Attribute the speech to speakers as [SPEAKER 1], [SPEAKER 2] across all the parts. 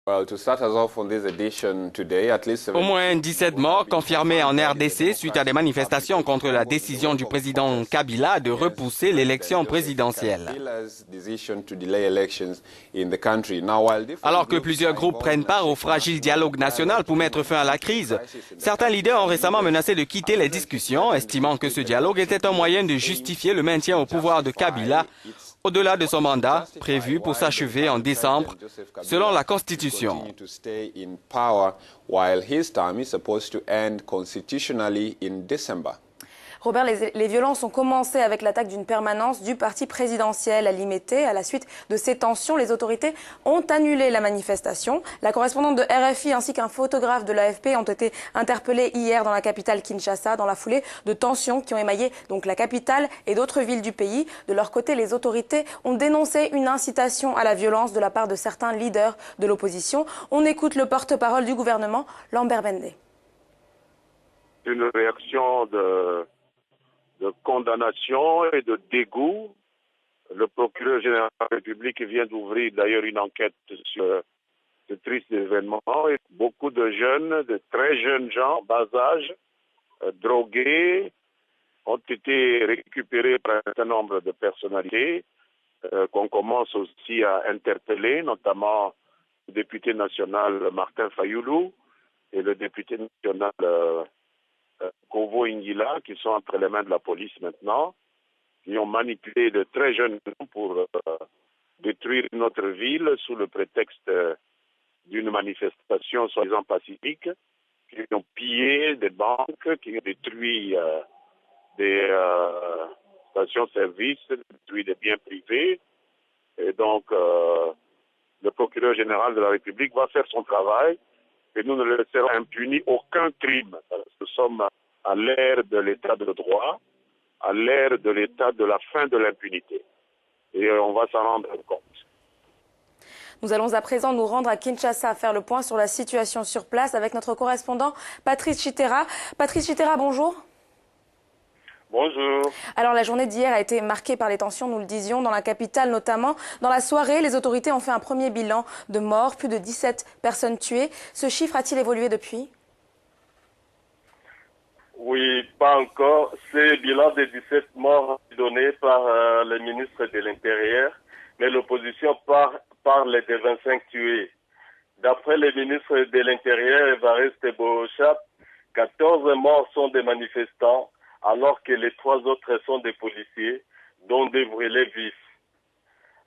[SPEAKER 1] Au moins 17 morts confirmés en RDC suite à des manifestations contre la décision du président Kabila de repousser l'élection présidentielle. Alors que plusieurs groupes prennent part au fragile dialogue national pour mettre fin à la crise, certains leaders ont récemment menacé de quitter les discussions, estimant que ce dialogue était un moyen de justifier le maintien au pouvoir de Kabila au-delà de son mandat, prévu pour s'achever en décembre, selon la Constitution.
[SPEAKER 2] Robert, les violences ont commencé avec l'attaque d'une permanence du parti présidentiel à Limete. À la suite de ces tensions, les autorités ont annulé la manifestation. La correspondante de RFI ainsi qu'un photographe de l'AFP ont été interpellés hier dans la capitale Kinshasa dans la foulée de tensions qui ont émaillé donc la capitale et d'autres villes du pays. De leur côté, les autorités ont dénoncé une incitation à la violence de la part de certains leaders de l'opposition. On écoute le porte-parole du gouvernement, Lambert Mende.
[SPEAKER 3] Une réaction de condamnation et de dégoût. Le procureur général de la République vient d'ouvrir d'ailleurs une enquête sur ce triste événement. Et beaucoup de jeunes, de très jeunes gens, bas âge, drogués, ont été récupérés par un certain nombre de personnalités qu'on commence aussi à interpeller, notamment le député national Martin Fayoulou et le député national Kovo Ingila, qui sont entre les mains de la police maintenant, qui ont manipulé de très jeunes gens pour détruire notre ville sous le prétexte d'une manifestation soi-disant pacifique, qui ont pillé des banques, qui ont détruit des stations-service, détruit des biens privés. Et donc, le procureur général de la République va faire son travail. Et nous ne laisserons impunis aucun crime. Nous sommes à l'ère de l'état de droit, à l'ère de l'état de la fin de l'impunité. Et on va s'en rendre compte.
[SPEAKER 2] Nous allons à présent nous rendre à Kinshasa, faire le point sur la situation sur place avec notre correspondant Patrice Chitera. Patrice Chitera, bonjour.
[SPEAKER 4] Bonjour.
[SPEAKER 2] Alors la journée d'hier a été marquée par les tensions, nous le disions, dans la capitale notamment. Dans la soirée, les autorités ont fait un premier bilan de morts, plus de 17 personnes tuées. Ce chiffre a-t-il évolué depuis?
[SPEAKER 4] Oui, pas encore. Ce bilan de 17 morts donné par le ministre de l'Intérieur, mais l'opposition parle de 25 tués. D'après le ministre de l'Intérieur, Évariste Bochap, 14 morts sont des manifestants, alors que les 3 autres sont des policiers, dont des brûlés vifs.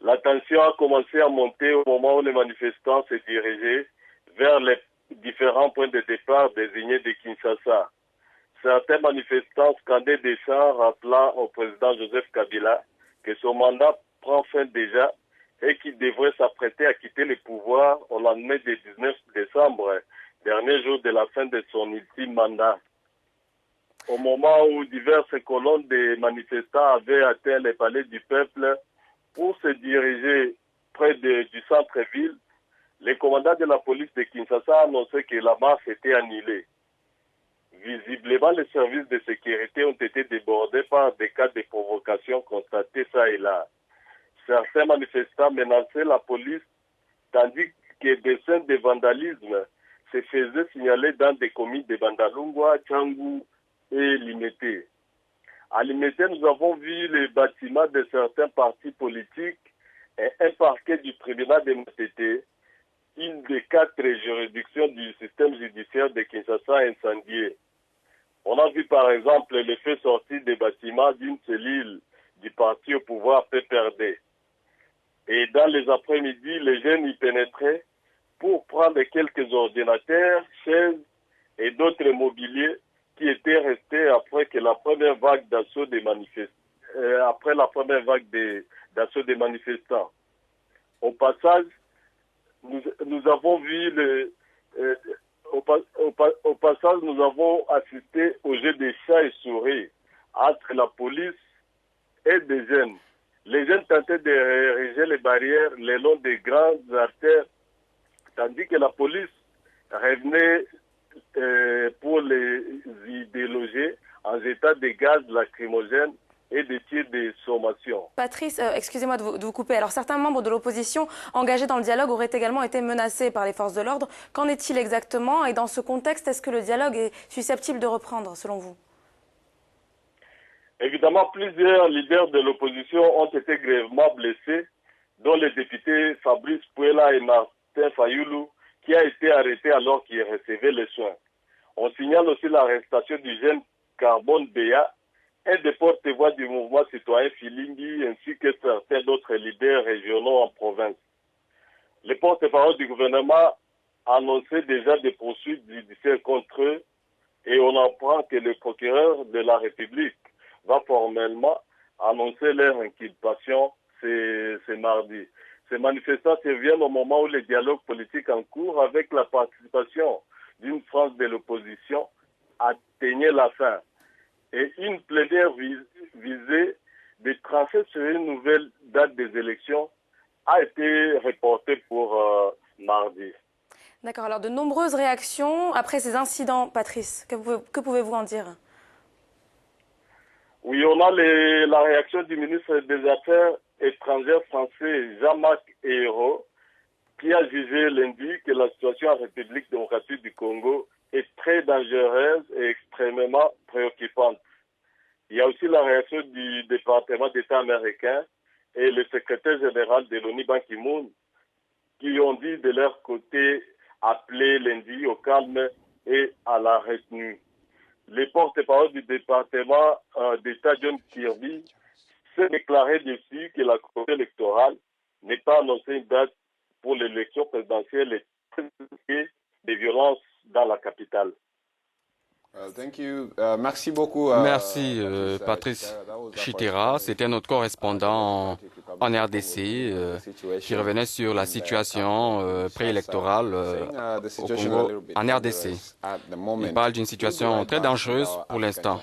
[SPEAKER 4] La tension a commencé à monter au moment où les manifestants se dirigeaient vers les différents points de départ désignés de Kinshasa. Certains manifestants scandaient des chants rappelant au président Joseph Kabila que son mandat prend fin déjà et qu'il devrait s'apprêter à quitter le pouvoir au lendemain du 19 décembre, dernier jour de la fin de son ultime mandat. Au moment où diverses colonnes de manifestants avaient atteint les palais du peuple pour se diriger près du centre-ville, le commandant de la police de Kinshasa a annoncé que la marche était annulée. Visiblement, les services de sécurité ont été débordés par des cas de provocation constatés ça et là. Certains manifestants menaçaient la police, tandis que des scènes de vandalisme se faisaient signaler dans des communes de Bandalungwa, Tchangou et Limete. À Limete, nous avons vu les bâtiments de certains partis politiques et un parquet du tribunal de Matete, une des 4 juridictions du système judiciaire de Kinshasa incendiée. On a vu par exemple le feu sortir des bâtiments d'une cellule du parti au pouvoir PPRD. Et dans les après-midi, les jeunes y pénétraient pour prendre quelques ordinateurs, chaises et d'autres mobiliers qui étaient restés après que la première vague d'assaut des manifestants. Au passage, nous avons vu au passage, nous avons assisté au jeu des chats et souris entre la police et des jeunes. Les jeunes tentaient de ériger les barrières le long des grandes artères, tandis que la police revenait pour les y déloger en jetant des gaz lacrymogènes et des tirs de sommation.
[SPEAKER 2] Patrice, excusez-moi de vous couper. Alors, certains membres de l'opposition engagés dans le dialogue auraient également été menacés par les forces de l'ordre. Qu'en est-il exactement? Et dans ce contexte, est-ce que le dialogue est susceptible de reprendre, selon vous?
[SPEAKER 4] Évidemment, plusieurs leaders de l'opposition ont été grièvement blessés, dont le député Fabrice Puela et Martin Fayoulou, qui a été arrêté alors qu'il recevait les soins. On signale aussi l'arrestation du jeune Carbone Béa, un des porte-voix du mouvement citoyen Filimbi, ainsi que certains d'autres leaders régionaux en province. Les porte-parole du gouvernement annonçaient déjà des poursuites judiciaires contre eux et on apprend que le procureur de la République va formellement annoncer leur inculpation ce mardi. Ces manifestants surviennent au moment où le dialogue politique en cours avec la participation d'une frange de l'opposition atteignait la fin. Et une plénière visée de trancher sur une nouvelle date des élections a été reportée pour mardi.
[SPEAKER 2] D'accord. Alors, de nombreuses réactions après ces incidents, Patrice. Que pouvez-vous en dire?
[SPEAKER 4] Oui, on a la réaction du ministre des Affaires étrangères français Jean-Marc Ayrault, qui a jugé lundi que la situation en République démocratique du Congo est très dangereuse et extrêmement préoccupante. Il y a aussi la réaction du département d'État américain et le secrétaire général de l'ONU, Ban Ki-moon, qui ont dit de leur côté appeler lundi au calme et à la retenue. Le porte-parole du département d'État, John Kirby, s'est déclaré dessus que la Commission électorale n'est pas annoncé une date pour l'élection présidentielle et des violences dans la capitale.
[SPEAKER 1] Merci beaucoup. Merci, Patrice Chitera. C'était notre correspondant en RDC qui revenait sur la situation préélectorale au Congo en RDC. Il parle d'une situation très dangereuse pour l'instant.